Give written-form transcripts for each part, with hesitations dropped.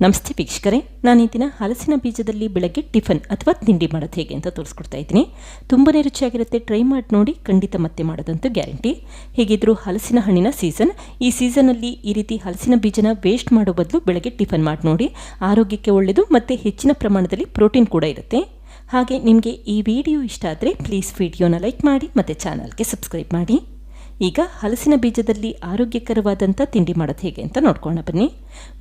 ನಮಸ್ತೆ ವೀಕ್ಷಕರೇ, ನಾನು ಈ ದಿನ ಹಲಸಿನ ಬೀಜದಲ್ಲಿ ಬೆಳಗ್ಗೆ ಟಿಫನ್ ಅಥವಾ ತಿಂಡಿ ಮಾಡೋದು ಹೇಗೆ ಅಂತ ತೋರಿಸ್ಕೊಡ್ತಾ ಇದ್ದೀನಿ. ತುಂಬಾ ರುಚಿಯಾಗಿರುತ್ತೆ. ಟ್ರೈ ಮಾಡಿ ನೋಡಿ, ಖಂಡಿತ ಮತ್ತೆ ಮಾಡೋದಂತೂ ಗ್ಯಾರಂಟಿ. ಹೇಗಿದ್ರೂ ಹಲಸಿನ ಹಣ್ಣಿನ ಸೀಸನ್. ಈ ಸೀಸನಲ್ಲಿ ಈ ರೀತಿ ಹಲಸಿನ ಬೀಜನ ವೇಸ್ಟ್ ಮಾಡೋ ಬದಲು ಬೆಳಗ್ಗೆ ಟಿಫನ್ ಮಾಡಿ ನೋಡಿ. ಆರೋಗ್ಯಕ್ಕೆ ಒಳ್ಳೆಯದು ಮತ್ತು ಹೆಚ್ಚಿನ ಪ್ರಮಾಣದಲ್ಲಿ ಪ್ರೋಟೀನ್ ಕೂಡ ಇರುತ್ತೆ. ಹಾಗೆ ನಿಮಗೆ ಈ ವಿಡಿಯೋ ಇಷ್ಟ ಆದರೆ ಪ್ಲೀಸ್ ವಿಡಿಯೋನ ಲೈಕ್ ಮಾಡಿ ಮತ್ತು ಚಾನಲ್ಗೆ ಸಬ್ಸ್ಕ್ರೈಬ್ ಮಾಡಿ. ಈಗ ಹಲಸಿನ ಬೀಜದಲ್ಲಿ ಆರೋಗ್ಯಕರವಾದಂಥ ತಿಂಡಿ ಮಾಡೋದು ಹೇಗೆ ಅಂತ ನೋಡ್ಕೊಳ್ಳೋಣ ಬನ್ನಿ.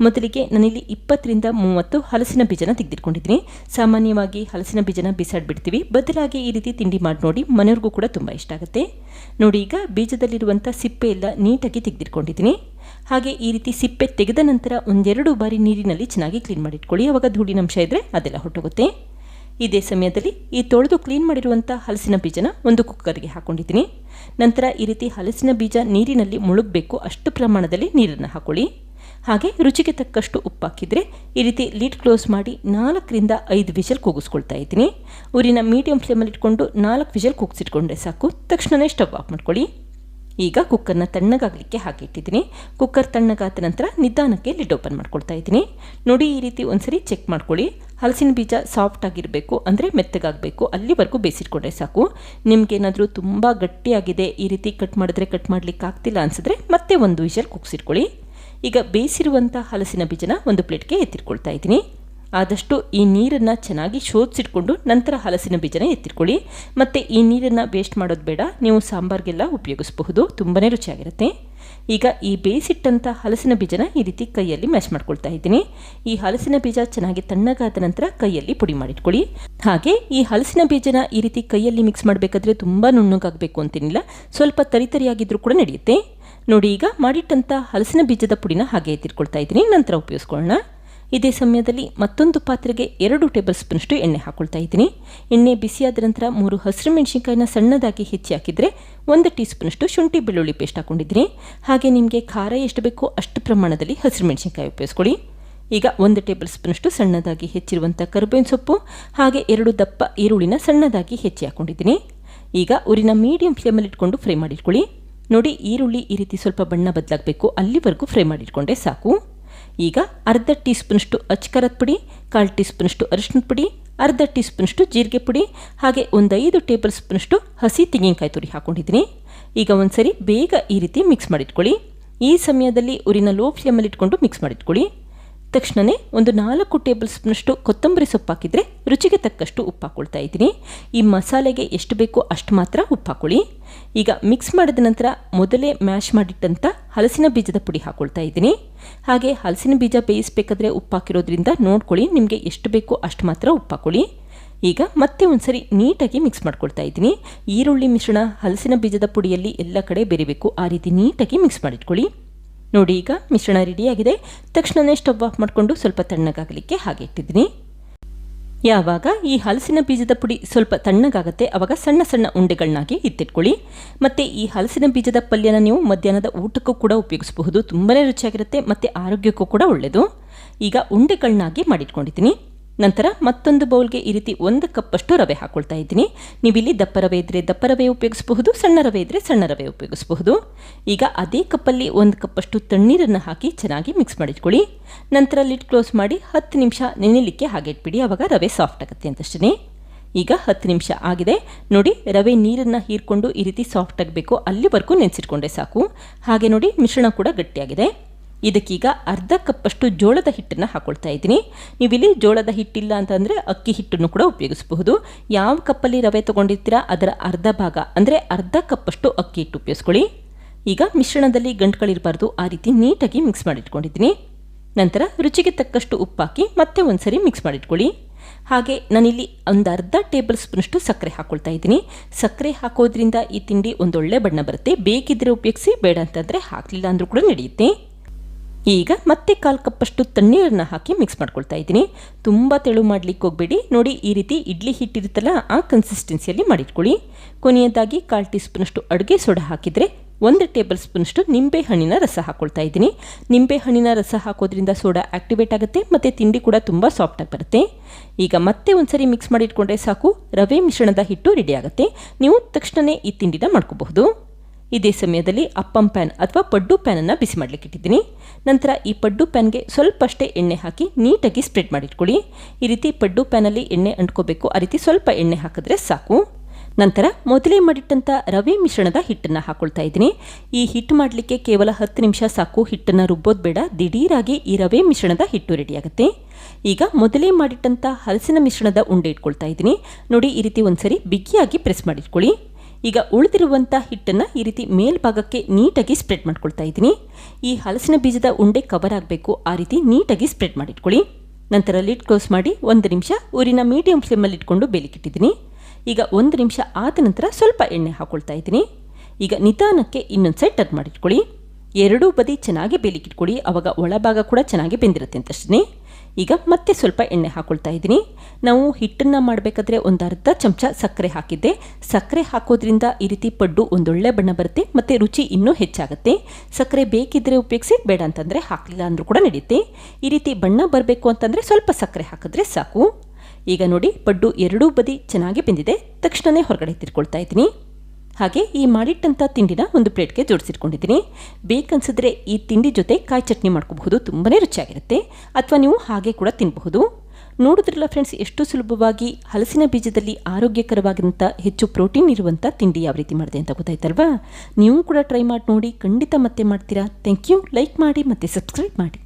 ಮೊದಲಿಗೆ ನಾನಿಲ್ಲಿ 20 ರಿಂದ 30 ಹಲಸಿನ ಬೀಜನ ತೆಗೆದಿಟ್ಕೊಂಡಿದ್ದೀನಿ. ಸಾಮಾನ್ಯವಾಗಿ ಹಲಸಿನ ಬೀಜನ ಬಿಸಾಡಿಬಿಡ್ತೀವಿ, ಬದಲಾಗಿ ಈ ರೀತಿ ತಿಂಡಿ ಮಾಡಿ ನೋಡಿ, ಮನೆಯವ್ರಿಗೂ ಕೂಡ ತುಂಬ ಇಷ್ಟ ಆಗುತ್ತೆ. ನೋಡಿ, ಈಗ ಬೀಜದಲ್ಲಿರುವಂಥ ಸಿಪ್ಪೆ ಎಲ್ಲ ನೀಟಾಗಿ ತೆಗೆದಿಟ್ಕೊಂಡಿದ್ದೀನಿ. ಹಾಗೆ ಈ ರೀತಿ ಸಿಪ್ಪೆ ತೆಗೆದ ನಂತರ ಒಂದೆರಡು ಬಾರಿ ನೀರಿನಲ್ಲಿ ಚೆನ್ನಾಗಿ ಕ್ಲೀನ್ ಮಾಡಿಟ್ಕೊಳ್ಳಿ. ಆವಾಗ ಧೂಳಿನಂಶ ಇದ್ದರೆ ಅದೆಲ್ಲ ಹೊರಟೋಗುತ್ತೆ. ಇದೇ ಸಮಯದಲ್ಲಿ ಈ ತೊಳೆದು ಕ್ಲೀನ್ ಮಾಡಿರುವಂಥ ಹಲಸಿನ ಬೀಜನ ಒಂದು ಕುಕ್ಕರ್ಗೆ ಹಾಕ್ಕೊಂಡಿದ್ದೀನಿ. ನಂತರ ಈ ರೀತಿ ಹಲಸಿನ ಬೀಜ ನೀರಿನಲ್ಲಿ ಮುಳುಗಬೇಕು ಅಷ್ಟು ಪ್ರಮಾಣದಲ್ಲಿ ನೀರನ್ನು ಹಾಕೊಳ್ಳಿ. ಹಾಗೆ ರುಚಿಗೆ ತಕ್ಕಷ್ಟು ಉಪ್ಪು ಹಾಕಿದರೆ ಈ ರೀತಿ ಲಿಡ್ ಕ್ಲೋಸ್ ಮಾಡಿ 4 ರಿಂದ 5 ವಿಷಲ್ ಕೂಗಿಸ್ಕೊಳ್ತಾ ಇದ್ದೀನಿ. ಊರಿನ ಮೀಡಿಯಂ ಫ್ಲೇಮಲ್ಲಿ ಇಟ್ಕೊಂಡು 4 ವಿಷಲ್ ಕೂಗಿಸಿಟ್ಕೊಂಡ್ರೆ ಸಾಕು. ತಕ್ಷಣವೇ ಸ್ಟವ್ ಆಫ್ ಮಾಡ್ಕೊಳ್ಳಿ. ಈಗ ಕುಕ್ಕರ್ನ ತಣ್ಣಗಾಗಲಿಕ್ಕೆ ಹಾಕಿಟ್ಟಿದ್ದೀನಿ. ಕುಕ್ಕರ್ ತಣ್ಣಗಾದ ನಂತರ ನಿಧಾನಕ್ಕೆ ಲಿಡ್ ಓಪನ್ ಮಾಡ್ಕೊಳ್ತಾ ಇದ್ದೀನಿ. ನೋಡಿ, ಈ ರೀತಿ ಒಂದ್ಸರಿ ಚೆಕ್ ಮಾಡ್ಕೊಳ್ಳಿ. ಹಲಸಿನ ಬೀಜ ಸಾಫ್ಟ್ ಆಗಿರಬೇಕು, ಅಂದರೆ ಮೆತ್ತಗಾಗಬೇಕು, ಅಲ್ಲಿವರೆಗೂ ಬೇಯಿಸಿಟ್ಕೊಂಡ್ರೆ ಸಾಕು. ನಿಮಗೇನಾದರೂ ತುಂಬ ಗಟ್ಟಿಯಾಗಿದೆ, ಈ ರೀತಿ ಕಟ್ ಮಾಡಿದ್ರೆ ಕಟ್ ಮಾಡಲಿಕ್ಕೆ ಆಗ್ತಿಲ್ಲ ಅನಿಸಿದ್ರೆ ಮತ್ತೆ ಒಂದು ವಿಷಲ್ ಕೂಗಿಸಿಟ್ಕೊಳ್ಳಿ. ಈಗ ಬೇಯಿಸಿರುವಂಥ ಹಲಸಿನ ಬೀಜನ ಒಂದು ಪ್ಲೇಟ್ಗೆ ಎತ್ತಿಟ್ಕೊಳ್ತಾ ಇದ್ದೀನಿ. ಆದಷ್ಟು ಈ ನೀರನ್ನು ಚೆನ್ನಾಗಿ ಶೋಧಿಸಿಟ್ಕೊಂಡು ನಂತರ ಹಲಸಿನ ಬೀಜನ ಎತ್ತಿಟ್ಕೊಳ್ಳಿ. ಮತ್ತು ಈ ನೀರನ್ನು ವೇಸ್ಟ್ ಮಾಡೋದು ಬೇಡ, ನೀವು ಸಾಂಬಾರಿಗೆಲ್ಲ ಉಪಯೋಗಿಸಬಹುದು, ತುಂಬಾ ರುಚಿಯಾಗಿರುತ್ತೆ. ಈಗ ಈ ಬೇಯಿಸಿಟ್ಟಂಥ ಹಲಸಿನ ಬೀಜನ ಈ ರೀತಿ ಕೈಯಲ್ಲಿ ಮ್ಯಾಶ್ ಮಾಡ್ಕೊಳ್ತಾ ಇದ್ದೀನಿ. ಈ ಹಲಸಿನ ಬೀಜ ಚೆನ್ನಾಗಿ ತಣ್ಣಗಾದ ನಂತರ ಕೈಯಲ್ಲಿ ಪುಡಿ ಮಾಡಿಟ್ಕೊಳ್ಳಿ. ಹಾಗೆ ಈ ಹಲಸಿನ ಬೀಜನ ಈ ರೀತಿ ಕೈಯಲ್ಲಿ ಮಿಕ್ಸ್ ಮಾಡಬೇಕಾದ್ರೆ ತುಂಬ ನುಣ್ಣಗಾಗಬೇಕು ಅಂತೇನಿಲ್ಲ, ಸ್ವಲ್ಪ ತರಿತರಿಯಾಗಿದ್ರೂ ಕೂಡ ನಡೆಯುತ್ತೆ. ನೋಡಿ, ಈಗ ಮಾಡಿಟ್ಟಂಥ ಹಲಸಿನ ಬೀಜದ ಪುಡಿನ ಹಾಗೆ ಎತ್ತಿಟ್ಕೊಳ್ತಾ ಇದ್ದೀನಿ. ನಂತರ ಉಪಯೋಗಿಸ್ಕೊಳ್ಳೋಣ. ಇದೇ ಸಮಯದಲ್ಲಿ ಮತ್ತೊಂದು ಪಾತ್ರೆಗೆ 2 ಟೇಬಲ್ ಸ್ಪೂನಷ್ಟು ಎಣ್ಣೆ ಹಾಕ್ಕೊಳ್ತಾ ಇದ್ದೀನಿ. ಎಣ್ಣೆ ಬಿಸಿಯಾದ ನಂತರ 3 ಹಸಿರು ಮೆಣಸಿನಕಾಯಿನ ಸಣ್ಣದಾಗಿ ಹೆಚ್ಚಿ ಹಾಕಿದರೆ 1 ಟೀ ಸ್ಪೂನಷ್ಟು ಶುಂಠಿ ಬೆಳ್ಳುಳ್ಳಿ ಪೇಸ್ಟ್ ಹಾಕ್ಕೊಂಡಿದ್ದೀನಿ. ಹಾಗೆ ನಿಮಗೆ ಖಾರ ಎಷ್ಟು ಬೇಕೋ ಅಷ್ಟು ಪ್ರಮಾಣದಲ್ಲಿ ಹಸಿರು ಮೆಣಸಿನಕಾಯಿ ಉಪಯೋಗಿಸ್ಕೊಳ್ಳಿ. ಈಗ 1 ಟೇಬಲ್ ಸ್ಪೂನಷ್ಟು ಸಣ್ಣದಾಗಿ ಹೆಚ್ಚಿರುವಂಥ ಕರಿಬೇವಿನ ಸೊಪ್ಪು, ಹಾಗೆ 2 ದಪ್ಪ ಈರುಳ್ಳಿನ ಸಣ್ಣದಾಗಿ ಹೆಚ್ಚಿ ಹಾಕ್ಕೊಂಡಿದ್ದೀನಿ. ಈಗ ಊರಿನ ಮೀಡಿಯಂ ಫ್ಲೇಮಲ್ಲಿ ಇಟ್ಕೊಂಡು ಫ್ರೈ ಮಾಡಿಟ್ಕೊಳ್ಳಿ. ನೋಡಿ, ಈರುಳ್ಳಿ ಈ ರೀತಿ ಸ್ವಲ್ಪ ಬಣ್ಣ ಬದಲಾಗಬೇಕು, ಅಲ್ಲಿವರೆಗೂ ಫ್ರೈ ಮಾಡಿಟ್ಕೊಂಡ್ರೆ ಸಾಕು. ಈಗ ಅರ್ಧ ಟೀ ಸ್ಪೂನಷ್ಟು ಅಚ್ಕಾರದ ಪುಡಿ, 1/4 ಟೀ ಸ್ಪೂನಷ್ಟು ಅರಿಶಿಣದ ಪುಡಿ, ಅರ್ಧ ಟೀ ಸ್ಪೂನಷ್ಟು ಜೀರಿಗೆ ಪುಡಿ, ಹಾಗೆ 5 ಟೇಬಲ್ ಸ್ಪೂನಷ್ಟು ಹಸಿ ತೆಂಗಿನಕಾಯಿ ತುರಿ ಹಾಕ್ಕೊಂಡಿದ್ದೀನಿ. ಈಗ ಒಂದ್ಸರಿ ಬೇಗ ಈ ರೀತಿ ಮಿಕ್ಸ್ ಮಾಡಿಟ್ಕೊಳ್ಳಿ. ಈ ಸಮಯದಲ್ಲಿ ಊರಿನ ಲೋ ಫ್ಲೇಮಲ್ಲಿ ಇಟ್ಕೊಂಡು ಮಿಕ್ಸ್ ಮಾಡಿಟ್ಕೊಳ್ಳಿ. ತಕ್ಷಣವೇ 4 ಟೇಬಲ್ ಸ್ಪೂನಷ್ಟು ಕೊತ್ತಂಬರಿ ಸೊಪ್ಪು ಹಾಕಿದರೆ ರುಚಿಗೆ ತಕ್ಕಷ್ಟು ಉಪ್ಪು ಹಾಕ್ಕೊಳ್ತಾ ಇದ್ದೀನಿ. ಈ ಮಸಾಲೆಗೆ ಎಷ್ಟು ಬೇಕೋ ಅಷ್ಟು ಮಾತ್ರ ಉಪ್ಪು ಹಾಕ್ಕೊಳ್ಳಿ. ಈಗ ಮಿಕ್ಸ್ ಮಾಡಿದ ನಂತರ ಮೊದಲೇ ಮ್ಯಾಶ್ ಮಾಡಿಟ್ಟಂಥ ಹಲಸಿನ ಬೀಜದ ಪುಡಿ ಹಾಕ್ಕೊಳ್ತಾ ಇದ್ದೀನಿ. ಹಾಗೆ ಹಲಸಿನ ಬೀಜ ಬೇಯಿಸಬೇಕಾದ್ರೆ ಉಪ್ಪು ಹಾಕಿರೋದ್ರಿಂದ ನೋಡ್ಕೊಳ್ಳಿ, ನಿಮಗೆ ಎಷ್ಟು ಬೇಕೋ ಅಷ್ಟು ಮಾತ್ರ ಉಪ್ಪು ಹಾಕ್ಕೊಳ್ಳಿ. ಈಗ ಮತ್ತೆ ಒಂದ್ಸರಿ ನೀಟಾಗಿ ಮಿಕ್ಸ್ ಮಾಡ್ಕೊಳ್ತಾ ಇದ್ದೀನಿ. ಈರುಳ್ಳಿ ಮಿಶ್ರಣ ಹಲಸಿನ ಬೀಜದ ಪುಡಿಯಲ್ಲಿ ಎಲ್ಲ ಕಡೆ ಬೆರಿಬೇಕು, ಆ ರೀತಿ ನೀಟಾಗಿ ಮಿಕ್ಸ್ ಮಾಡಿಟ್ಕೊಳ್ಳಿ. ನೋಡಿ, ಈಗ ಮಿಶ್ರಣ ರೆಡಿಯಾಗಿದೆ. ತಕ್ಷಣವೇ ಸ್ಟವ್ ಆಫ್ ಮಾಡಿಕೊಂಡು ಸ್ವಲ್ಪ ತಣ್ಣಗಾಗಲಿಕ್ಕೆ ಹಾಗೆ ಇಟ್ಟಿದ್ದೀನಿ. ಯಾವಾಗ ಈ ಹಲಸಿನ ಬೀಜದ ಪುಡಿ ಸ್ವಲ್ಪ ತಣ್ಣಗಾಗುತ್ತೆ ಆವಾಗ ಸಣ್ಣ ಸಣ್ಣ ಉಂಡೆಗಳನ್ನಾಗಿ ಎತ್ತಿಟ್ಕೊಳ್ಳಿ. ಮತ್ತು ಈ ಹಲಸಿನ ಬೀಜದ ಪಲ್ಯನ ನೀವು ಮಧ್ಯಾಹ್ನದ ಊಟಕ್ಕೂ ಕೂಡ ಉಪಯೋಗಿಸಬಹುದು, ತುಂಬಾ ರುಚಿಯಾಗಿರುತ್ತೆ ಮತ್ತು ಆರೋಗ್ಯಕ್ಕೂ ಕೂಡ ಒಳ್ಳೆಯದು. ಈಗ ಉಂಡೆಗಳನ್ನಾಗಿ ಮಾಡಿಟ್ಕೊಂಡಿದ್ದೀನಿ. ನಂತರ ಮತ್ತೊಂದು ಬೌಲ್ಗೆ ಈ ರೀತಿ 1 ಕಪ್ಪಷ್ಟು ರವೆ ಹಾಕ್ಕೊಳ್ತಾ ಇದ್ದೀನಿ. ನೀವಿಲ್ಲಿ ದಪ್ಪ ರವೆ ಇದ್ದರೆ ದಪ್ಪ ರವೆ ಉಪಯೋಗಿಸಬಹುದು, ಸಣ್ಣ ರವೆ ಇದ್ದರೆ ಸಣ್ಣ ರವೆ ಉಪಯೋಗಿಸಬಹುದು. ಈಗ ಅದೇ ಕಪ್ಪಲ್ಲಿ 1 ಕಪ್ಪಷ್ಟು ತಣ್ಣೀರನ್ನು ಹಾಕಿ ಚೆನ್ನಾಗಿ ಮಿಕ್ಸ್ ಮಾಡಿಟ್ಕೊಳ್ಳಿ. ನಂತರ ಲಿಡ್ ಕ್ಲೋಸ್ ಮಾಡಿ 10 ನಿಮಿಷ ನೆನೆಯಲಿಕ್ಕೆ ಹಾಗೆ ಇಟ್ಬಿಡಿ, ಆವಾಗ ರವೆ ಸಾಫ್ಟ್ ಆಗುತ್ತೆ ಅಂತಷ್ಟೇ. ಈಗ 10 ನಿಮಿಷ ಆಗಿದೆ. ನೋಡಿ, ರವೆ ನೀರನ್ನು ಹೀರ್ಕೊಂಡು ಈ ರೀತಿ ಸಾಫ್ಟ್ ಆಗಬೇಕು, ಅಲ್ಲಿವರೆಗೂ ನೆನೆಸಿಟ್ಕೊಂಡ್ರೆ ಸಾಕು. ಹಾಗೆ ನೋಡಿ, ಮಿಶ್ರಣ ಕೂಡ ಗಟ್ಟಿಯಾಗಿದೆ. ಇದಕ್ಕೀಗ ಅರ್ಧ ಕಪ್ಪಷ್ಟು ಜೋಳದ ಹಿಟ್ಟನ್ನು ಹಾಕ್ಕೊಳ್ತಾ ಇದ್ದೀನಿ. ನೀವಿಲ್ಲಿ ಜೋಳದ ಹಿಟ್ಟಿಲ್ಲ ಅಂತಂದರೆ ಅಕ್ಕಿ ಹಿಟ್ಟನ್ನು ಕೂಡ ಉಪಯೋಗಿಸಬಹುದು. ಯಾವ ಕಪ್ಪಲ್ಲಿ ರವೆ ತೊಗೊಂಡಿರ್ತೀರಾ ಅದರ ಅರ್ಧ ಭಾಗ, ಅಂದರೆ ಅರ್ಧ ಕಪ್ಪಷ್ಟು ಅಕ್ಕಿ ಹಿಟ್ಟು ಉಪಯೋಗಿಸ್ಕೊಳ್ಳಿ. ಈಗ ಮಿಶ್ರಣದಲ್ಲಿ ಗಂಟುಗಳಿರಬಾರ್ದು, ಆ ರೀತಿ ನೀಟಾಗಿ ಮಿಕ್ಸ್ ಮಾಡಿಟ್ಕೊಂಡಿದ್ದೀನಿ. ನಂತರ ರುಚಿಗೆ ತಕ್ಕಷ್ಟು ಉಪ್ಪು ಹಾಕಿ ಮತ್ತೆ ಒಂದ್ಸರಿ ಮಿಕ್ಸ್ ಮಾಡಿಟ್ಕೊಳ್ಳಿ. ಹಾಗೆ ನಾನಿಲ್ಲಿ ಅರ್ಧ ಟೇಬಲ್ ಸ್ಪೂನಷ್ಟು ಸಕ್ಕರೆ ಹಾಕ್ಕೊಳ್ತಾ ಇದ್ದೀನಿ. ಸಕ್ಕರೆ ಹಾಕೋದ್ರಿಂದ ಈ ತಿಂಡಿ ಒಂದೊಳ್ಳೆ ಬಣ್ಣ ಬರುತ್ತೆ. ಬೇಕಿದ್ದರೆ ಉಪಯೋಗಿಸಿ, ಬೇಡ ಅಂತಂದರೆ ಹಾಕಲಿಲ್ಲ ಅಂದರೂ ಕೂಡ ನಡೆಯುತ್ತೆ. ಈಗ ಮತ್ತೆ 1/4 ಕಪ್ಪಷ್ಟು ತಣ್ಣೀರನ್ನು ಹಾಕಿ ಮಿಕ್ಸ್ ಮಾಡ್ಕೊಳ್ತಾ ಇದ್ದೀನಿ. ತುಂಬ ತೆಳು ಮಾಡಲಿಕ್ಕೆ ಹೋಗಬೇಡಿ. ನೋಡಿ, ಈ ರೀತಿ ಇಡ್ಲಿ ಹಿಟ್ಟಿರುತ್ತಲ್ಲ ಆ ಕನ್ಸಿಸ್ಟೆನ್ಸಿಯಲ್ಲಿ ಮಾಡಿಟ್ಕೊಳ್ಳಿ. ಕೊನೆಯದಾಗಿ 1/4 ಟೀ ಸ್ಪೂನಷ್ಟು ಅಡುಗೆ ಸೋಡಾ ಹಾಕಿದರೆ 1 ಟೇಬಲ್ ಸ್ಪೂನಷ್ಟು ನಿಂಬೆ ಹಣ್ಣಿನ ರಸ ಹಾಕ್ಕೊಳ್ತಾ ಇದ್ದೀನಿ. ನಿಂಬೆ ಹಣ್ಣಿನ ರಸ ಹಾಕೋದ್ರಿಂದ ಸೋಡಾ ಆಕ್ಟಿವೇಟ್ ಆಗುತ್ತೆ ಮತ್ತು ತಿಂಡಿ ಕೂಡ ತುಂಬ ಸಾಫ್ಟಾಗಿ ಬರುತ್ತೆ. ಈಗ ಮತ್ತೆ ಒಂದ್ಸರಿ ಮಿಕ್ಸ್ ಮಾಡಿಟ್ಕೊಂಡ್ರೆ ಸಾಕು, ರವೆ ಮಿಶ್ರಣದ ಹಿಟ್ಟು ರೆಡಿ ಆಗುತ್ತೆ. ನೀವು ತಕ್ಷಣವೇ ಈ ತಿಂಡಿನ ಮಾಡ್ಕೋಬಹುದು. ಇದೇ ಸಮಯದಲ್ಲಿ ಅಪ್ಪಂ ಪ್ಯಾನ್ ಅಥವಾ ಪಡ್ಡು ಪ್ಯಾನನ್ನು ಬಿಸಿ ಮಾಡಲಿಕ್ಕೆ ಇಟ್ಟಿದ್ದೀನಿ. ನಂತರ ಈ ಪಡ್ಡು ಪ್ಯಾನ್ಗೆ ಸ್ವಲ್ಪಷ್ಟೇ ಎಣ್ಣೆ ಹಾಕಿ ನೀಟಾಗಿ ಸ್ಪ್ರೆಡ್ ಮಾಡಿಟ್ಕೊಳ್ಳಿ. ಈ ರೀತಿ ಪಡ್ಡು ಪ್ಯಾನಲ್ಲಿ ಎಣ್ಣೆ ಅಂಟ್ಕೋಬೇಕು, ಆ ರೀತಿ ಸ್ವಲ್ಪ ಎಣ್ಣೆ ಹಾಕಿದ್ರೆ ಸಾಕು. ನಂತರ ಮೊದಲೇ ಮಾಡಿಟ್ಟಂಥ ರವೆ ಮಿಶ್ರಣದ ಹಿಟ್ಟನ್ನು ಹಾಕೊಳ್ತಾ ಇದ್ದೀನಿ. ಈ ಹಿಟ್ಟು ಮಾಡಲಿಕ್ಕೆ ಕೇವಲ 10 ನಿಮಿಷ ಸಾಕು, ಹಿಟ್ಟನ್ನು ರುಬ್ಬೋದು ಬೇಡ. ದಿಢೀರಾಗಿ ಈ ರವೆ ಮಿಶ್ರಣದ ಹಿಟ್ಟು ರೆಡಿಯಾಗುತ್ತೆ. ಈಗ ಮೊದಲೇ ಮಾಡಿಟ್ಟಂಥ ಹಲಸಿನ ಮಿಶ್ರಣದ ಉಂಡೆ ಇಟ್ಕೊಳ್ತಾ ಇದ್ದೀನಿ. ನೋಡಿ, ಈ ರೀತಿ ಒಂದ್ಸರಿ ಬಿಗಿಯಾಗಿ ಪ್ರೆಸ್ ಮಾಡಿಟ್ಕೊಳ್ಳಿ. ಈಗ ಉಳಿದಿರುವಂಥ ಹಿಟ್ಟನ್ನು ಈ ರೀತಿ ಮೇಲ್ಭಾಗಕ್ಕೆ ನೀಟಾಗಿ ಸ್ಪ್ರೆಡ್ ಮಾಡ್ಕೊಳ್ತಾ ಇದ್ದೀನಿ. ಈ ಹಲಸಿನ ಬೀಜದ ಉಂಡೆ ಕವರ್ ಆಗಬೇಕು, ಆ ರೀತಿ ನೀಟಾಗಿ ಸ್ಪ್ರೆಡ್ ಮಾಡಿಟ್ಕೊಳ್ಳಿ. ನಂತರ ಲಿಡ್ ಕ್ಲೋಸ್ ಮಾಡಿ 1 ನಿಮಿಷ ಊರಿನ ಮೀಡಿಯಂ ಫ್ಲೇಮಲ್ಲಿ ಇಟ್ಕೊಂಡು ಬೇಲಿಕ್ಕಿಟ್ಟಿದ್ದೀನಿ. ಈಗ 1 ನಿಮಿಷ ಆದ ನಂತರ ಸ್ವಲ್ಪ ಎಣ್ಣೆ ಹಾಕೊಳ್ತಾ ಇದ್ದೀನಿ. ಈಗ ನಿಧಾನಕ್ಕೆ ಇನ್ನೊಂದು ಸೈಡ್ ಟರ್ನ್ ಮಾಡಿಟ್ಕೊಳ್ಳಿ. ಎರಡೂ ಬದಿ ಚೆನ್ನಾಗಿ ಬೇಲಿಕ್ಕಿಟ್ಕೊಳ್ಳಿ, ಆವಾಗ ಒಳಭಾಗ ಕೂಡ ಚೆನ್ನಾಗಿ ಬೆಂದಿರುತ್ತೆ ಅಂತಷ್ಟೇ. ಈಗ ಮತ್ತೆ ಸ್ವಲ್ಪ ಎಣ್ಣೆ ಹಾಕೊಳ್ತಾ ಇದ್ದೀನಿ. ನಾವು ಹಿಟ್ಟನ್ನು ಮಾಡಬೇಕಾದ್ರೆ ಒಂದು ಅರ್ಧ ಚಮಚ ಸಕ್ಕರೆ ಹಾಕಿದ್ದೆ. ಸಕ್ಕರೆ ಹಾಕೋದ್ರಿಂದ ಈ ರೀತಿ ಪಡ್ಡು ಒಂದೊಳ್ಳೆ ಬಣ್ಣ ಬರುತ್ತೆ ಮತ್ತು ರುಚಿ ಇನ್ನೂ ಹೆಚ್ಚಾಗುತ್ತೆ. ಸಕ್ಕರೆ ಬೇಕಿದ್ದರೆ ಉಪಯೋಗಿಸಿ, ಬೇಡ ಅಂತಂದರೆ ಹಾಕಲಿಲ್ಲ ಅಂದರೂ ಕೂಡ ನಡೆಯುತ್ತೆ. ಈ ರೀತಿ ಬಣ್ಣ ಬರಬೇಕು ಅಂತಂದರೆ ಸ್ವಲ್ಪ ಸಕ್ಕರೆ ಹಾಕಿದ್ರೆ ಸಾಕು. ಈಗ ನೋಡಿ, ಪಡ್ಡು ಎರಡೂ ಬದಿ ಚೆನ್ನಾಗಿ ಬೆಂದಿದೆ. ತಕ್ಷಣವೇ ಹೊರಗಡೆ ತಿರ್ಕೊಳ್ತಾ ಇದ್ದೀನಿ. ಹಾಗೆ ಈ ಮಾಡಿಟ್ಟಂಥ ತಿಂಡಿನ ಒಂದು ಪ್ಲೇಟ್ಗೆ ಜೋಡಿಸಿಟ್ಕೊಂಡಿದ್ದೀನಿ. ಬೇಕನ್ಸಿದ್ರೆ ಈ ತಿಂಡಿ ಜೊತೆ ಕಾಯಿ ಚಟ್ನಿ ಮಾಡ್ಕೋಬಹುದು, ತುಂಬಾ ರುಚಿಯಾಗಿರುತ್ತೆ. ಅಥವಾ ನೀವು ಹಾಗೆ ಕೂಡ ತಿನ್ನಬಹುದು. ನೋಡಿದ್ರಲ್ಲ ಫ್ರೆಂಡ್ಸ್, ಎಷ್ಟು ಸುಲಭವಾಗಿ ಹಲಸಿನ ಬೀಜದಲ್ಲಿ ಆರೋಗ್ಯಕರವಾದಂಥ ಹೆಚ್ಚು ಪ್ರೋಟೀನ್ ಇರುವಂಥ ತಿಂಡಿ ಯಾವ ರೀತಿ ಮಾಡಿದೆ ಅಂತ ಗೊತ್ತಾಯ್ತಲ್ವಾ? ನೀವು ಕೂಡ ಟ್ರೈ ಮಾಡಿ ನೋಡಿ, ಖಂಡಿತ ಮತ್ತೆ ಮಾಡ್ತೀರಾ. Thank you. ಲೈಕ್ ಮಾಡಿ ಮತ್ತು ಸಬ್ಸ್ಕ್ರೈಬ್ ಮಾಡಿ.